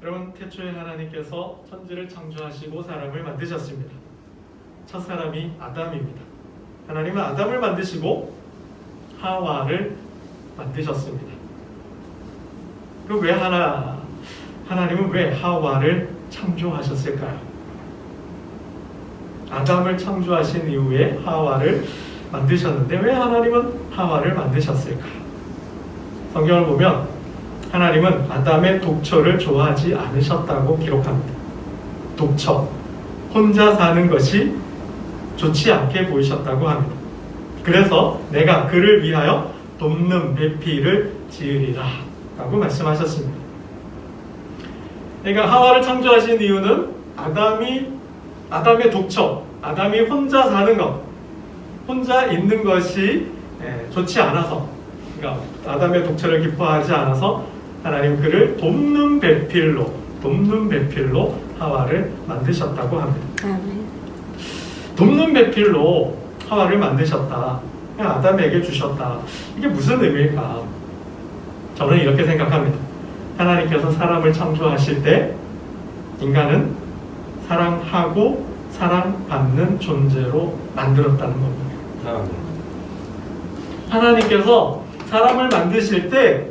여러분, 태초에 하나님께서 천지를 창조하시고 사람을 만드셨습니다. 첫 사람이 아담입니다. 하나님은 아담을 만드시고 하와를 만드셨습니다. 그리고 하나님은 왜 하와를 창조하셨을까요? 아담을 창조하신 이후에 하와를 만드셨는데 왜 하나님은 하와를 만드셨을까요? 성경을 보면 하나님은 아담의 독처를 좋아하지 않으셨다고 기록합니다. 독처, 혼자 사는 것이 좋지 않게 보이셨다고 합니다. 그래서 내가 그를 위하여 돕는 배필을 지으리라 라고 말씀하셨습니다. 그러니까 하와를 창조하신 이유는 아담의 독처, 아담이 혼자 사는 것, 혼자 있는 것이 좋지 않아서, 그러니까 아담의 독처를 기뻐하지 않아서 하나님 그를 돕는 배필로 하와를 만드셨다고 합니다. 돕는 배필로 하와를 만드셨다, 아담에게 주셨다. 이게 무슨 의미일까? 저는 이렇게 생각합니다. 하나님께서 사람을 창조하실 때 인간은 사랑하고 사랑받는 존재로 만들었다는 겁니다. 하나님께서 사람을 만드실 때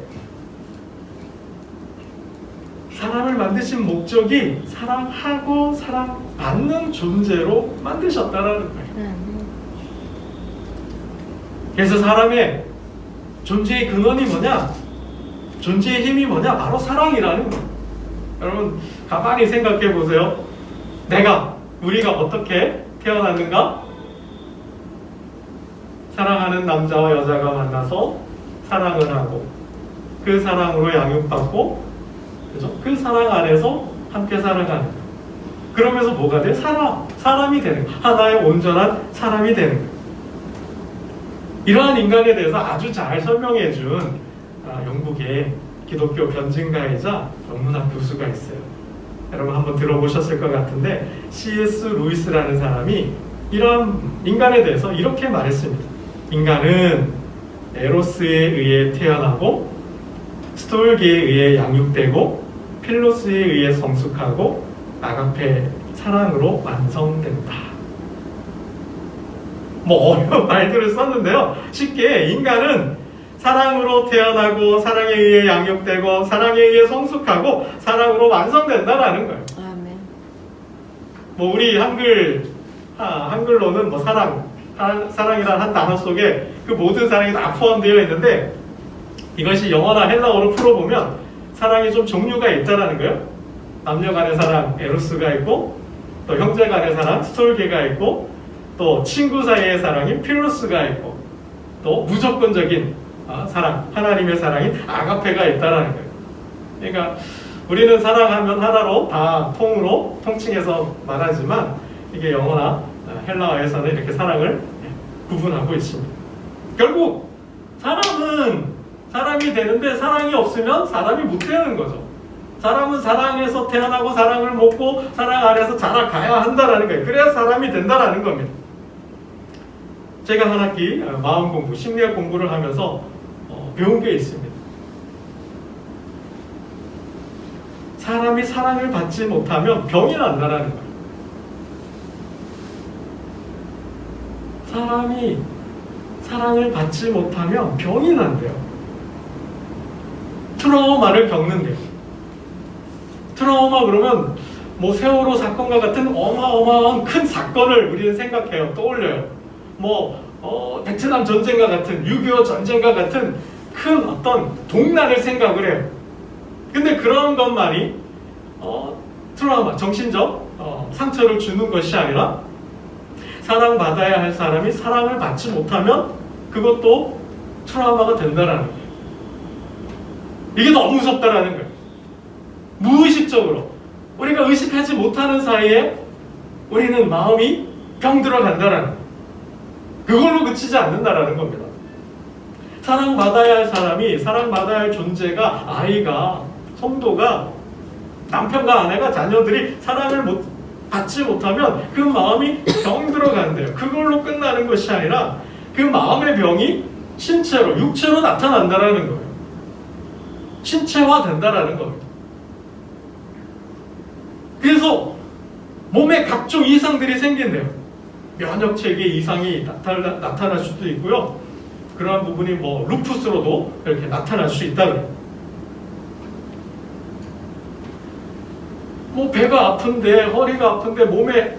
사람을 만드신 목적이 사랑하고 사랑받는 존재로 만드셨다라는 거예요. 그래서 사람의 존재의 근원이 뭐냐? 존재의 힘이 뭐냐? 바로 사랑이라는 거예요. 여러분, 가만히 생각해 보세요. 우리가 어떻게 태어났는가? 사랑하는 남자와 여자가 만나서 사랑을 하고 그 사랑으로 양육받고, 그죠? 그 사랑 안에서 함께 살아가는 거예요. 그러면서 뭐가 돼? 사람이 되는 거예요. 하나의 온전한 사람이 되는 거예요. 이러한 인간에 대해서 아주 잘 설명해 준 영국의 기독교 변증가이자 영문학 교수가 있어요. 여러분 한번 들어보셨을 것 같은데, C.S. 루이스라는 사람이 이런 인간에 대해서 이렇게 말했습니다. 인간은 에로스에 의해 태어나고 스톨게에 의해 양육되고 필로스에 의해 성숙하고 아가페 사랑으로 완성된다. 뭐 어려운 말들을 썼는데요. 쉽게 인간은 사랑으로 태어나고 사랑에 의해 양육되고 사랑에 의해 성숙하고 사랑으로 완성된다라는 거예요. 아멘. 뭐 우리 한글로는 뭐 사랑이라는 한 단어 속에 그 모든 사랑이 다 포함되어 있는데, 이것이 영어나 헬라어로 풀어보면 사랑이 좀 종류가 있다라는 거예요. 남녀 간의 사랑, 에로스가 있고, 또 형제 간의 사랑, 스톨게가 있고, 또 친구 사이의 사랑인 필로스가 있고, 또 무조건적인 사랑, 하나님의 사랑인 아가페가 있다라는 거예요. 그러니까 우리는 사랑하면 하나로 다 통칭해서 말하지만, 이게 영어나 헬라어에서는 이렇게 사랑을 구분하고 있습니다. 결국 사람은 사람이 되는데 사랑이 없으면 사람이 못 되는 거죠. 사람은 사랑에서 태어나고 사랑을 먹고 사랑 안에서 자라가야 한다라는 거예요. 그래야 사람이 된다라는 겁니다. 제가 한 학기 마음 공부, 심리학 공부를 하면서 배운 게 있습니다. 사람이 사랑을 받지 못하면 병이 난다라는 거예요. 사람이 사랑을 받지 못하면 병이 난대요. 트라우마를 겪는데요. 트라우마 그러면 뭐 세월호 사건과 같은 어마어마한 큰 사건을 우리는 생각해요. 떠올려요. 베트남 전쟁과 같은 6.25 전쟁과 같은 큰 어떤 동난을 생각을 해요. 근데 그런 것만이 트라우마, 정신적 상처를 주는 것이 아니라, 사랑받아야 할 사람이 사랑을 받지 못하면 그것도 트라우마가 된다라는 거예요. 이게 너무 무섭다라는 거예요. 무의식적으로 우리가 의식하지 못하는 사이에 우리는 마음이 병들어간다라는 거예요. 그걸로 그치지 않는다라는 겁니다. 사랑받아야 할 사람이, 사랑받아야 할 존재가, 아이가, 성도가, 남편과 아내가, 자녀들이 사랑을 받지 못하면 그 마음이 병들어간대요. 그걸로 끝나는 것이 아니라 그 마음의 병이 신체로, 육체로 나타난다라는 거예요. 신체화 된다라는 겁니다. 그래서 몸에 각종 이상들이 생긴대요. 면역체계 이상이 나타날 수도 있고요. 그러한 부분이 뭐 루푸스로도 이렇게 나타날 수 있다 그래요. 뭐 배가 아픈데, 허리가 아픈데,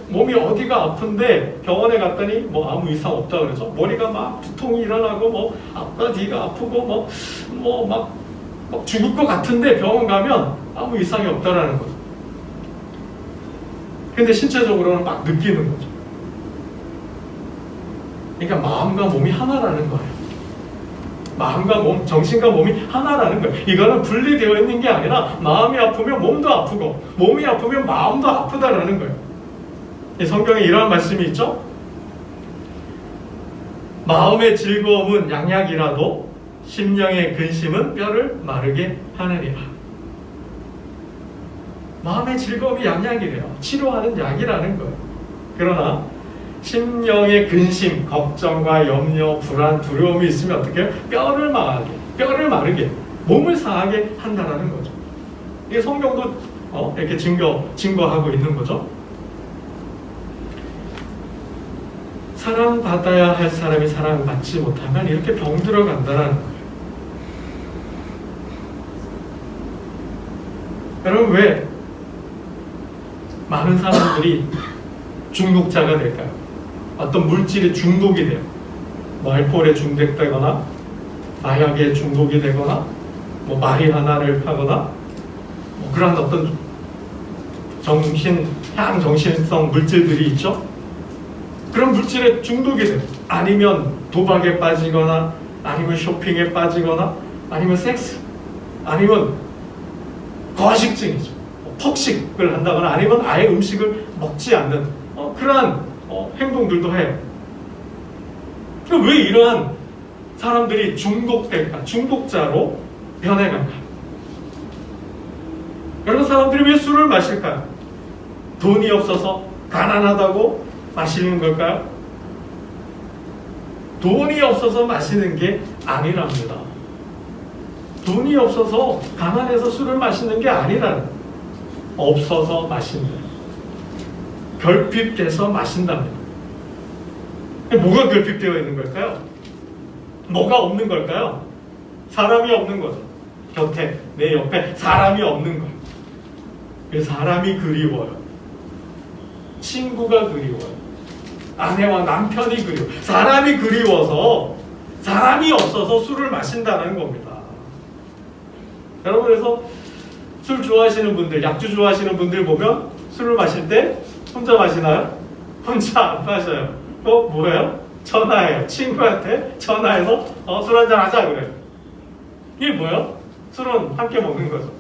몸이 어디가 아픈데 병원에 갔더니 뭐 아무 이상 없다 그래서 머리가 막 두통이 일어나고 뭐 앞뒤가 아프고 막 죽을 것 같은데 병원 가면 아무 이상이 없다라는 거죠. 근데 신체적으로는 막 느끼는 거죠. 그러니까 마음과 몸이 하나라는 거예요. 마음과 몸, 정신과 몸이 하나라는 거예요. 이거는 분리되어 있는 게 아니라 마음이 아프면 몸도 아프고 몸이 아프면 마음도 아프다라는 거예요. 이 성경에 이러한 말씀이 있죠. 마음의 즐거움은 양약이라도 심령의 근심은 뼈를 마르게 하느니라. 마음의 즐거움이 양약이래요. 치료하는 약이라는 거예요. 그러나 심령의 근심, 걱정과 염려, 불안, 두려움이 있으면 어떻게 해요? 뼈를 마르게, 몸을 상하게 한다는 거죠. 이게 성경도 이렇게 증거하고 있는 거죠. 사랑받아야 할 사람이 사랑받지 못하면 이렇게 병들어 간다는 거예요. 여러분, 왜 많은 사람들이 중독자가 될까요? 어떤 물질에 중독이 돼요. 뭐 알코올에 중독되거나 마약에 중독이 되거나 뭐 마리화나를 하거나 뭐 그런 어떤 향정신성 물질들이 있죠. 그런 물질에 중독이 돼요. 아니면 도박에 빠지거나 아니면 쇼핑에 빠지거나 아니면 섹스 아니면 거식증이죠. 폭식을 한다거나 아니면 아예 음식을 먹지 않는 그러한 행동들도 해요. 왜 이러한 사람들이 중독될까? 중독자로 변해갈까? 여러분, 사람들이 왜 술을 마실까요? 돈이 없어서 가난하다고 마시는 걸까요? 돈이 없어서 마시는 게 아니랍니다. 돈이 없어서 가난해서 술을 마시는 게 아니라는 거예요. 없어서 마신다. 결핍돼서 마신답니다. 뭐가 결핍되어 있는 걸까요? 뭐가 없는 걸까요? 사람이 없는 거죠. 곁에, 내 옆에 사람이 없는 거예요. 그래서 사람이 그리워요. 친구가 그리워요. 아내와 남편이 그리워요. 사람이 그리워서 사람이 없어서 술을 마신다는 겁니다. 여러분, 그래서 술 좋아하시는 분들, 약주 좋아하시는 분들 보면 술을 마실 때 혼자 마시나요? 혼자 안 마셔요. 뭐예요? 전화해요. 친구한테 전화해서 술 한잔 하자 그래요. 이게 뭐예요? 술은 함께 먹는 거죠.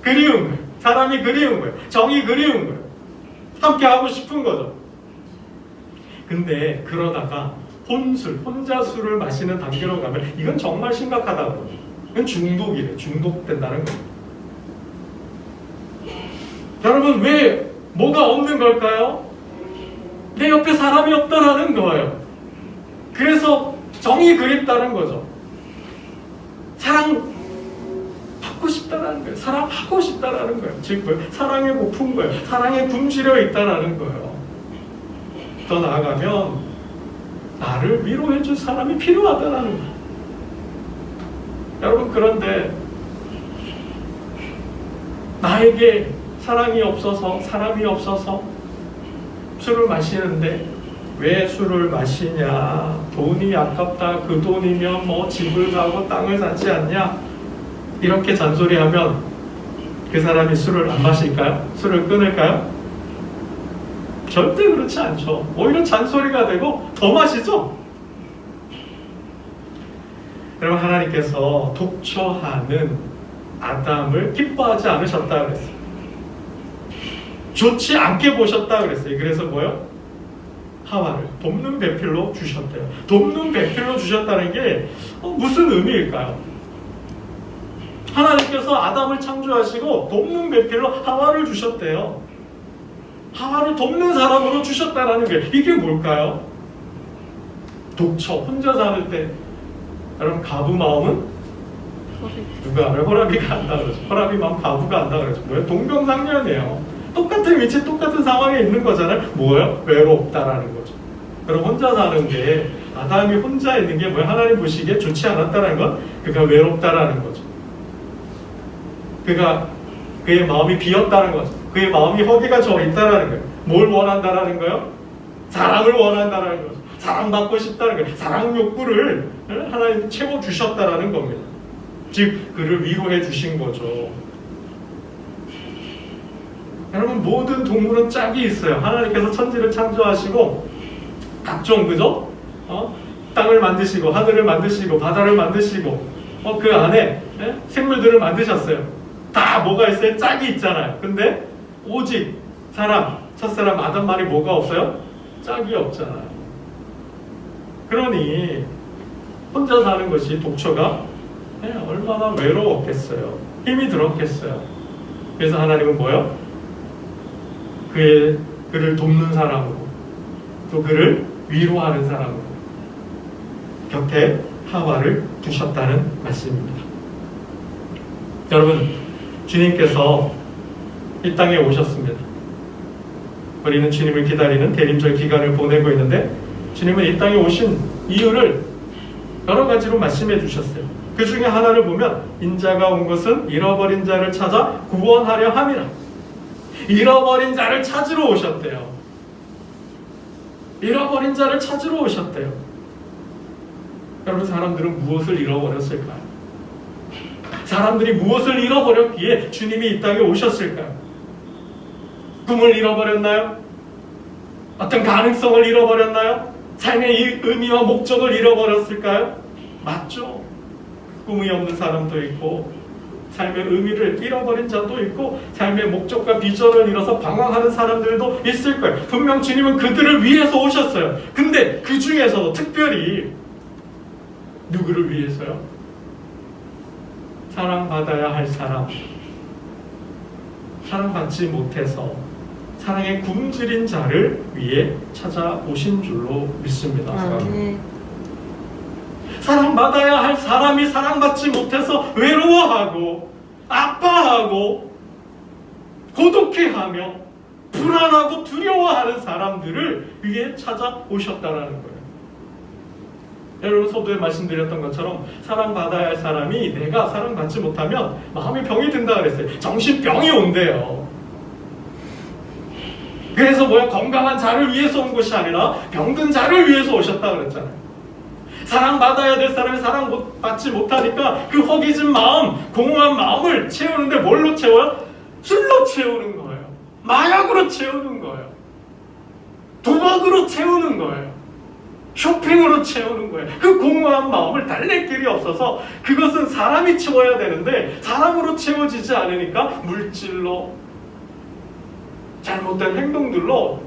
그리운 거예요. 사람이 그리운 거예요. 정이 그리운 거예요. 함께 하고 싶은 거죠. 근데 그러다가 혼자 술을 마시는 단계로 가면 이건 정말 심각하다고. 이건 중독이래요. 중독된다는 거예요. 여러분, 왜 뭐가 없는 걸까요? 내 옆에 사람이 없다라는 거예요. 그래서 정이 그립다는 거죠. 사랑 받고 싶다라는 거예요. 사랑하고 싶다라는 거예요. 즉 사랑에 고픈 거예요. 사랑에 굶주려 있다라는 거예요. 더 나아가면 나를 위로해 줄 사람이 필요하다라는 거예요. 여러분, 그런데 나에게 사랑이 없어서, 사람이 없어서 술을 마시는데 왜 술을 마시냐? 돈이 아깝다. 그 돈이면 뭐 집을 사고 땅을 사지 않냐? 이렇게 잔소리하면 그 사람이 술을 안 마실까요? 술을 끊을까요? 절대 그렇지 않죠. 오히려 잔소리가 되고 더 마시죠? 여러분, 하나님께서 독처하는 아담을 기뻐하지 않으셨다 그랬어요. 좋지 않게 보셨다 그랬어요. 그래서 뭐요? 하와를 돕는 배필로 주셨대요. 돕는 배필로 주셨다는 게 무슨 의미일까요? 하나님께서 아담을 창조하시고 돕는 배필로 하와를 주셨대요. 하와를 돕는 사람으로 주셨다는 게 이게 뭘까요? 독처, 혼자 사는 때 여러분, 가부 마음은 누가 알아요? 호라비가 안다 그러죠. 호라비 마음 가부가 안다 그러죠. 뭐예요? 동병상련이에요. 똑같은 위치, 똑같은 상황에 있는 거잖아요. 뭐예요? 외롭다라는 거죠. 그럼 혼자 사는 게, 아담이 혼자 있는 게 뭐예요? 하나님 보시기에 좋지 않았다라는 건 그가 외롭다라는 거죠. 그가 그의 마음이 비었다는 거죠. 그의 마음이 허기가 져 있다라는 거예요. 뭘 원한다라는 거예요? 사랑을 원한다라는 거죠. 사랑받고 싶다는 거예요. 사랑 욕구를 하나님 채워주셨다라는 겁니다. 즉 그를 위로해 주신 거죠. 여러분, 모든 동물은 짝이 있어요. 하나님께서 천지를 창조하시고 각종, 그죠? 땅을 만드시고 하늘을 만드시고 바다를 만드시고 그 안에 생물들을 만드셨어요. 다 뭐가 있어요? 짝이 있잖아요. 근데 오직 사람, 첫사람 아담만이 뭐가 없어요? 짝이 없잖아요. 그러니 혼자 사는 것이, 독처가 얼마나 외로웠겠어요. 힘이 들었겠어요. 그래서 하나님은 뭐요? 그를 돕는 사람으로, 또 그를 위로하는 사람으로 곁에 하와를 두셨다는 말씀입니다. 여러분, 주님께서 이 땅에 오셨습니다. 우리는 주님을 기다리는 대림절 기간을 보내고 있는데, 주님은 이 땅에 오신 이유를 여러 가지로 말씀해 주셨어요. 그 중에 하나를 보면, 인자가 온 것은 잃어버린 자를 찾아 구원하려 함이라. 잃어버린 자를 찾으러 오셨대요. 잃어버린 자를 찾으러 오셨대요. 여러분, 사람들은 무엇을 잃어버렸을까요? 사람들이 무엇을 잃어버렸기에 주님이 이 땅에 오셨을까요? 꿈을 잃어버렸나요? 어떤 가능성을 잃어버렸나요? 삶의 의미와 목적을 잃어버렸을까요? 맞죠. 꿈이 없는 사람도 있고, 삶의 의미를 잃어버린 자도 있고, 삶의 목적과 비전을 잃어서 방황하는 사람들도 있을 거예요. 분명 주님은 그들을 위해서 오셨어요. 근데 그 중에서도 특별히 누구를 위해서요? 사랑받아야 할 사람, 사랑받지 못해서 사랑에 굶주린 자를 위해 찾아오신 줄로 믿습니다. 사랑받아야 할 사람이 사랑받지 못해서 외로워하고 아파하고 고독해하며 불안하고 두려워하는 사람들을 위해 찾아오셨다라는 거예요. 여러분, 서두에 말씀드렸던 것처럼 사랑받아야 할 사람이 내가 사랑받지 못하면 마음의 병이 든다 그랬어요. 정신병이 온대요. 그래서 건강한 자를 위해서 온 것이 아니라 병든 자를 위해서 오셨다 그랬잖아요. 사랑받아야 될 사람이 사랑받지 못하니까 그 허기진 마음, 공허한 마음을 채우는데 뭘로 채워요? 술로 채우는 거예요. 마약으로 채우는 거예요. 도박으로 채우는 거예요. 쇼핑으로 채우는 거예요. 그 공허한 마음을 달랠 길이 없어서 그것은 사람이 채워야 되는데 사람으로 채워지지 않으니까 물질로, 잘못된 행동들로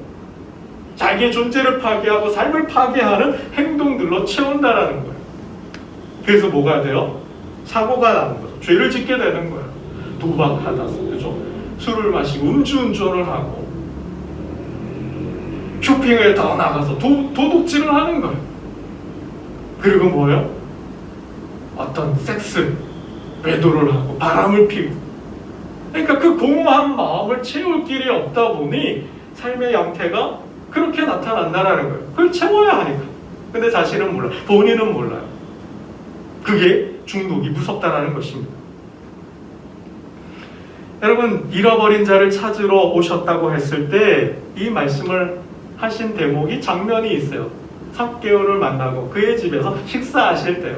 자기의 존재를 파괴하고 삶을 파괴하는 행동들로 채운다라는 거예요. 그래서 뭐가 돼요? 사고가 나는 거죠. 죄를 짓게 되는 거예요. 도박하다, 그죠? 술을 마시고 음주운전을 하고 쇼핑을 더 나가서 도둑질을 하는 거예요. 그리고 뭐예요? 어떤 섹스, 외도를 하고 바람을 피고. 그러니까 그 공허한 마음을 채울 길이 없다 보니 삶의 양태가 그렇게 나타난다라는 거예요. 그걸 채워야 하니까. 근데 자신은 몰라요. 본인은 몰라요. 그게 중독이 무섭다라는 것입니다. 여러분, 잃어버린 자를 찾으러 오셨다고 했을 때 이 말씀을 하신 대목이, 장면이 있어요. 삭개오를 만나고 그의 집에서 식사하실 때요.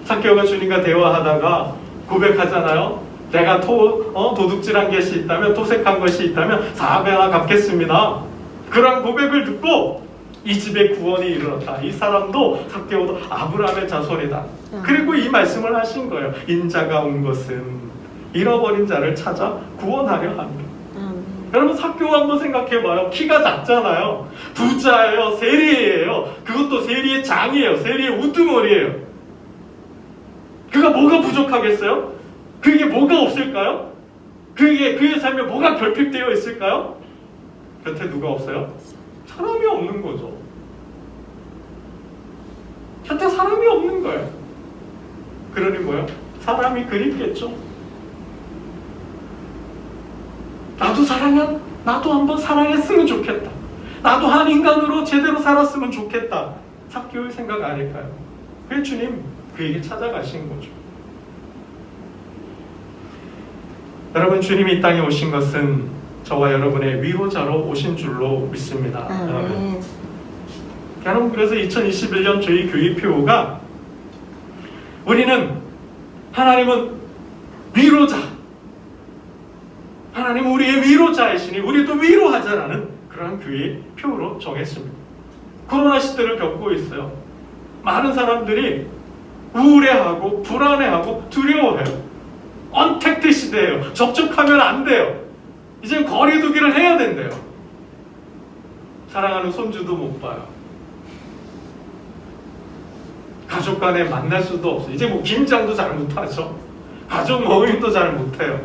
삭개오가 주님과 대화하다가 고백하잖아요. 내가 도둑질한 것이 있다면, 토색한 것이 있다면 4배나 갚겠습니다. 그런 고백을 듣고 이 집에 구원이 이르렀다. 이 사람도 삭개오도 아브라함의 자손이다. 그리고 이 말씀을 하신 거예요. 인자가 온 것은 잃어버린 자를 찾아 구원하려 합니다. 여러분, 삭개오 한번 생각해봐요. 키가 작잖아요. 부자예요. 세리예요. 그것도 세리의 장이에요. 세리의 우두머리예요. 그가 뭐가 부족하겠어요? 그게 뭐가 없을까요? 그의 삶에 뭐가 결핍되어 있을까요? 곁에 누가 없어요? 사람이 없는 거죠. 곁에 사람이 없는 거예요. 그러니 뭐예요? 사람이 그립겠죠. 나도 한번 사랑했으면 좋겠다. 나도 한 인간으로 제대로 살았으면 좋겠다. 삭개오의 생각 아닐까요? 그게 주님 그에게 찾아가신 거죠. 여러분, 주님이 이 땅에 오신 것은 저와 여러분의 위로자로 오신 줄로 믿습니다. 여러분, 그래서 2021년 저희 교회 표가 우리는 하나님은 위로자, 하나님은 우리의 위로자이시니 우리도 위로하자라는 그러한 교회 표로 정했습니다. 코로나 시대를 겪고 있어요. 많은 사람들이 우울해하고 불안해하고 두려워해요. 언택트 시대예요. 접촉하면 안 돼요. 이제 거리두기를 해야 된대요. 사랑하는 손주도 못 봐요. 가족 간에 만날 수도 없어요. 이제 뭐 김장도 잘 못하죠. 가족 모임도 잘 못해요.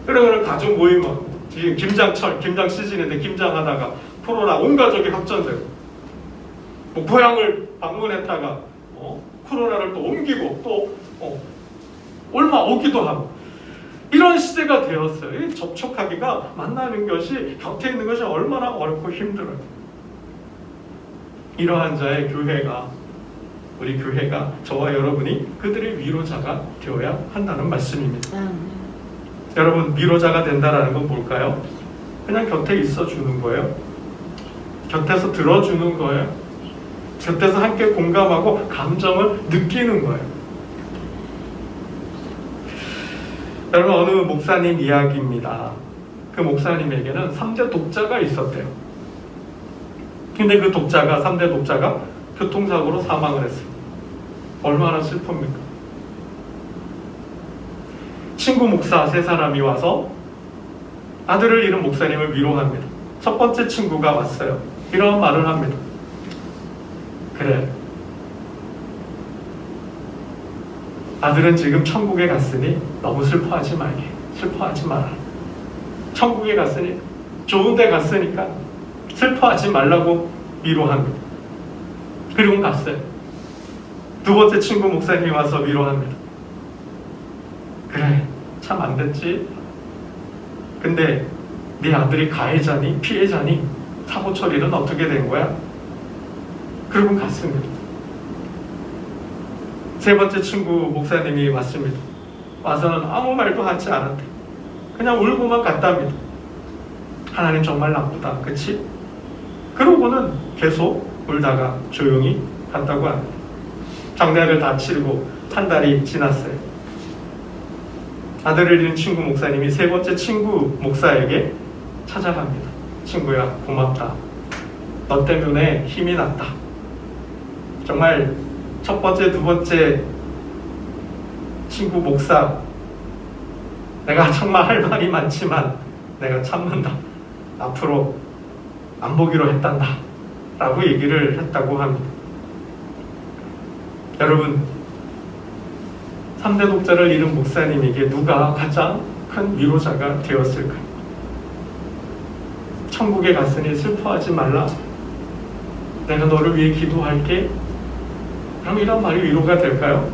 그러면 가족 모임은 지금 김장 시즌인데 김장하다가 코로나 온 가족이 확진되고, 뭐 고향을 방문했다가 코로나를 또 옮기고 또 얼마 오기도 하고, 이런 시대가 되었어요. 이 접촉하기가, 만나는 것이, 곁에 있는 것이 얼마나 어렵고 힘들어요. 이러한 자의 교회가, 우리 교회가, 저와 여러분이 그들의 위로자가 되어야 한다는 말씀입니다. 여러분, 위로자가 된다는 건 뭘까요? 그냥 곁에 있어주는 거예요. 곁에서 들어주는 거예요. 곁에서 함께 공감하고 감정을 느끼는 거예요. 여러분, 어느 목사님 이야기입니다. 그 목사님에게는 3대 독자가 있었대요. 근데 그 3대 독자가 교통사고로 사망을 했어요. 얼마나 슬픕니까? 친구 목사 3사람이 와서 아들을 잃은 목사님을 위로합니다. 첫 번째 친구가 왔어요. 이런 말을 합니다. 그래, 아들은 지금 천국에 갔으니 너무 슬퍼하지 마라. 천국에 갔으니, 좋은 데 갔으니까 슬퍼하지 말라고 위로합니다. 그리고 갔어요. 두 번째 친구 목사님이 와서 위로합니다. 그래, 참 안 됐지. 근데 네 아들이 가해자니 피해자니 사고 처리는 어떻게 된 거야? 그리고 갔습니다. 세 번째 친구 목사님이 왔습니다. 와서는 아무 말도 하지 않았대. 그냥 울고만 갔답니다. 하나님 정말 나쁘다, 그치? 그러고는 계속 울다가 조용히 갔다고 합니다. 장례를 다 치르고 한 달이 지났어요. 아들을 잃은 친구 목사님이 세 번째 친구 목사에게 찾아갑니다. 친구야, 고맙다. 너 때문에 힘이 났다. 정말 첫 번째, 두 번째 친구 목사, 내가 정말 할 말이 많지만 내가 참는다. 앞으로 안 보기로 했단다. 라고 얘기를 했다고 합니다. 여러분, 3대 독자를 잃은 목사님에게 누가 가장 큰 위로자가 되었을까요? 천국에 갔으니 슬퍼하지 말라. 내가 너를 위해 기도할게. 그럼 이런 말이 위로가 될까요?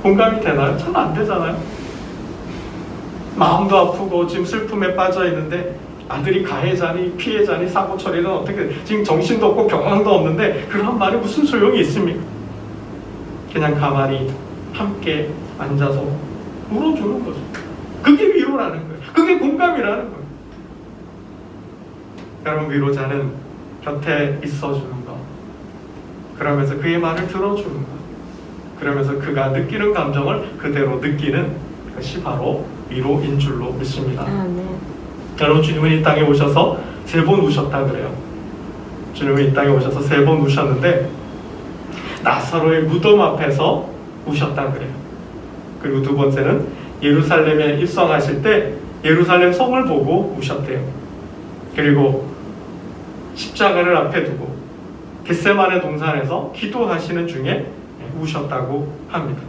공감이 되나요? 참 안 되잖아요. 마음도 아프고 지금 슬픔에 빠져 있는데 아들이 가해자니 피해자니 사고 처리는 어떻게, 지금 정신도 없고 경황도 없는데 그런 말이 무슨 소용이 있습니까? 그냥 가만히 함께 앉아서 울어주는 거죠. 그게 위로라는 거예요. 그게 공감이라는 거예요. 여러분, 위로자는 곁에 있어주는 거, 그러면서 그의 말을 들어주는 거, 그러면서 그가 느끼는 감정을 그대로 느끼는 것이 바로 위로인 줄로 믿습니다. 네. 여러분, 주님은 이 땅에 오셔서 3번 우셨다 그래요. 주님은 이 땅에 오셔서 3번 우셨는데 나사로의 무덤 앞에서 우셨다 그래요. 그리고 두 번째는 예루살렘에 입성하실 때 예루살렘 성을 보고 우셨대요. 그리고 십자가를 앞에 두고 겟세마네 동산에서 기도하시는 중에 우셨다고 합니다.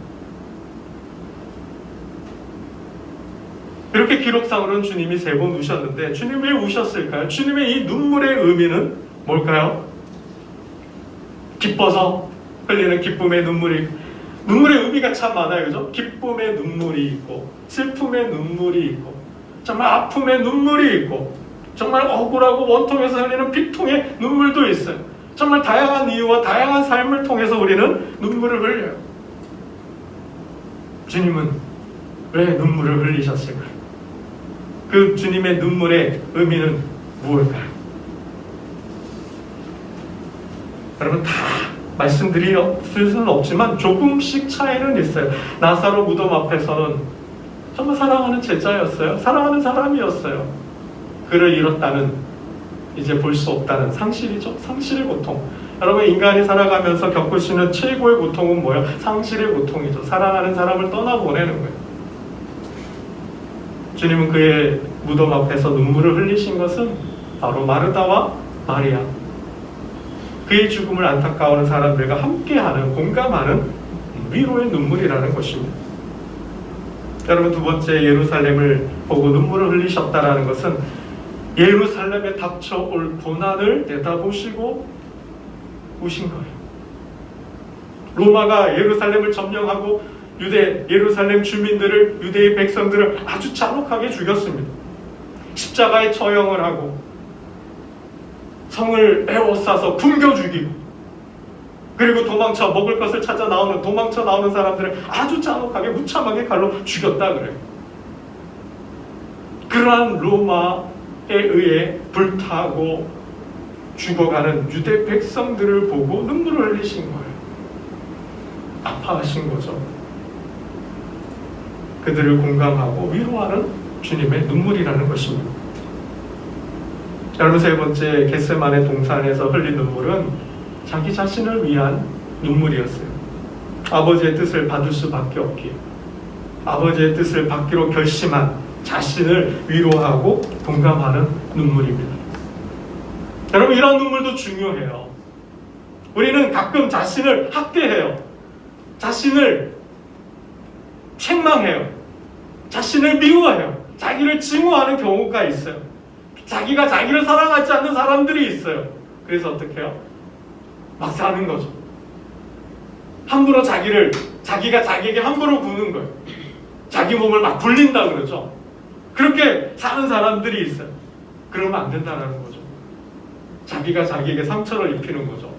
이렇게 기록상으로는 주님이 3번 우셨는데 주님 왜 우셨을까요? 주님의 이 눈물의 의미는 뭘까요? 기뻐서 흘리는 기쁨의 눈물이, 눈물의 의미가 참 많아요, 그죠? 기쁨의 눈물이 있고 슬픔의 눈물이 있고 정말 아픔의 눈물이 있고 정말 억울하고 원통에서 흘리는 피통의 눈물도 있어요. 정말 다양한 이유와 다양한 삶을 통해서 우리는 눈물을 흘려요. 주님은 왜 눈물을 흘리셨을까요? 그 주님의 눈물의 의미는 무엇일까요? 여러분, 다 말씀드릴 수는 없지만 조금씩 차이는 있어요. 나사로 무덤 앞에서는 정말 사랑하는 제자였어요. 사랑하는 사람이었어요. 그를 잃었다는, 이제 볼 수 없다는 상실이죠. 상실의 고통. 여러분, 인간이 살아가면서 겪을 수 있는 최고의 고통은 뭐예요? 상실의 고통이죠. 사랑하는 사람을 떠나보내는 거예요. 주님은 그의 무덤 앞에서 눈물을 흘리신 것은 바로 마르다와 마리아, 그의 죽음을 안타까워하는 사람들과 함께하는, 공감하는 위로의 눈물이라는 것입니다. 여러분, 두 번째, 예루살렘을 보고 눈물을 흘리셨다라는 것은 예루살렘에 닥쳐올 고난을 내다보시고 우신 거예요. 로마가 예루살렘을 점령하고 예루살렘 주민들을, 유대의 백성들을 아주 잔혹하게 죽였습니다. 십자가에 처형을 하고 성을 에워싸서 굶겨 죽이고, 그리고 도망쳐 나오는 사람들을 아주 잔혹하게 무참하게 칼로 죽였다 그래요. 그러한 로마에 의해 불타고 죽어가는 유대 백성들을 보고 눈물을 흘리신 거예요. 아파하신 거죠. 그들을 공감하고 위로하는 주님의 눈물이라는 것입니다. 여러분, 세 번째, 겟세마네 동산에서 흘린 눈물은 자기 자신을 위한 눈물이었어요. 아버지의 뜻을 받을 수밖에 없기에, 아버지의 뜻을 받기로 결심한 자신을 위로하고 동감하는 눈물입니다. 여러분, 이런 눈물도 중요해요. 우리는 가끔 자신을 학대해요. 자신을 책망해요. 자신을 미워해요. 자기를 증오하는 경우가 있어요. 자기가 자기를 사랑하지 않는 사람들이 있어요. 그래서 어떻게 해요? 막 사는 거죠. 함부로 자기가 자기에게 함부로 구는 거예요. 자기 몸을 막 굴린다 그러죠. 그렇게 사는 사람들이 있어요. 그러면 안 된다는 거죠. 자기가 자기에게 상처를 입히는 거죠.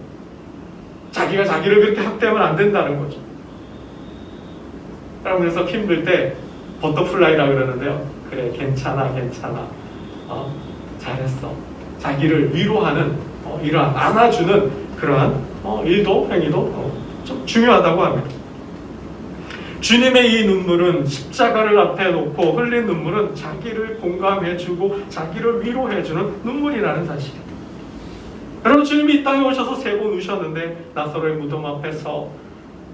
자기가 자기를 그렇게 학대하면 안 된다는 거죠. 그래서 힘들 때 버터플라이라 그러는데요. 그래, 괜찮아. 잘했어. 자기를 위로하는, 이러한 안아주는 그러한 일도, 행위도 좀 중요하다고 합니다. 주님의 이 눈물은, 십자가를 앞에 놓고 흘린 눈물은 자기를 공감해주고 자기를 위로해주는 눈물이라는 사실입니다. 여러분, 주님이 이 땅에 오셔서 3번 우셨는데, 나사로의 무덤 앞에서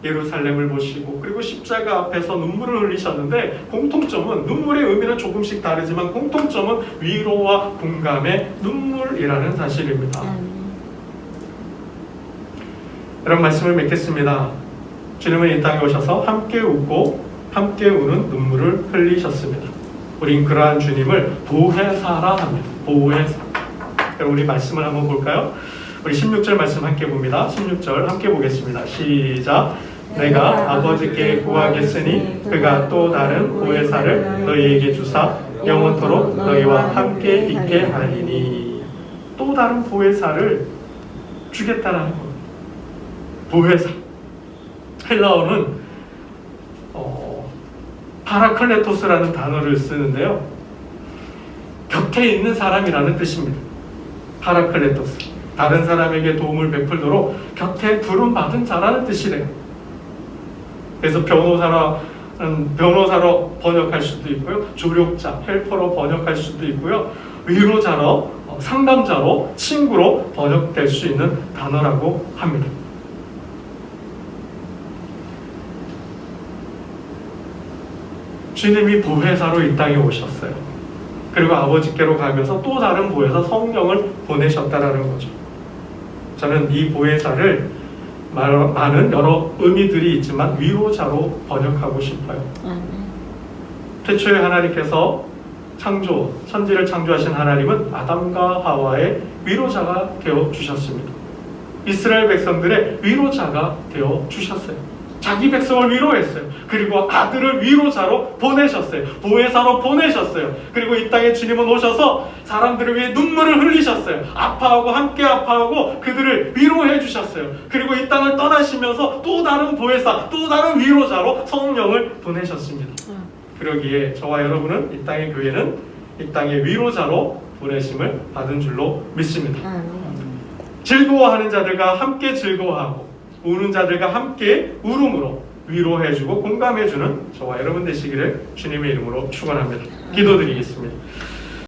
예루살렘을 보시고, 그리고 십자가 앞에서 눈물을 흘리셨는데, 공통점은, 눈물의 의미는 조금씩 다르지만 공통점은 위로와 공감의 눈물이라는 사실입니다. 이런 말씀을 맺겠습니다. 주님은 이 땅에 오셔서 함께 웃고 함께 우는 눈물을 흘리셨습니다. 우린 그러한 주님을 보혜사라 합니다. 보혜사. 그럼 우리 말씀을 한번 볼까요? 우리 16절 말씀 함께 봅니다. 16절 함께 보겠습니다. 시작. 내가 아버지께 구하겠으니 그가 또 다른 보혜사를 너희에게 주사 영원토록 너희와 함께 있게 하리니. 또 다른 보혜사를 주겠다라는 거예요. 보혜사. 헬라어는 파라클레토스라는 단어를 쓰는데요. 곁에 있는 사람이라는 뜻입니다. 파라클레토스. 다른 사람에게 도움을 베풀도록 곁에 부름받은 자라는 뜻이래요. 그래서 변호사로 번역할 수도 있고요. 조력자, 헬퍼로 번역할 수도 있고요. 위로자로, 상담자로, 친구로 번역될 수 있는 단어라고 합니다. 주님이 보혜사로 이 땅에 오셨어요. 그리고 아버지께로 가면서 또 다른 보혜사 성령을 보내셨다라는 거죠. 저는 이 보혜사를 많은 여러 의미들이 있지만 위로자로 번역하고 싶어요. 태초에 하나님께서 천지를 창조하신 하나님은 아담과 하와의 위로자가 되어 주셨습니다. 이스라엘 백성들의 위로자가 되어 주셨어요. 자기 백성을 위로했어요. 그리고 아들을 위로자로 보내셨어요. 보혜사로 보내셨어요. 그리고 이 땅에 주님은 오셔서 사람들을 위해 눈물을 흘리셨어요. 아파하고 함께 아파하고 그들을 위로해 주셨어요. 그리고 이 땅을 떠나시면서 또 다른 보혜사, 또 다른 위로자로 성령을 보내셨습니다. 그러기에 저와 여러분은 이 땅의 교회는 이 땅의 위로자로 보내심을 받은 줄로 믿습니다. 즐거워하는 자들과 함께 즐거워하고 우는 자들과 함께 울음으로 위로해주고 공감해주는 저와 여러분 되시기를 주님의 이름으로 축원합니다. 기도드리겠습니다.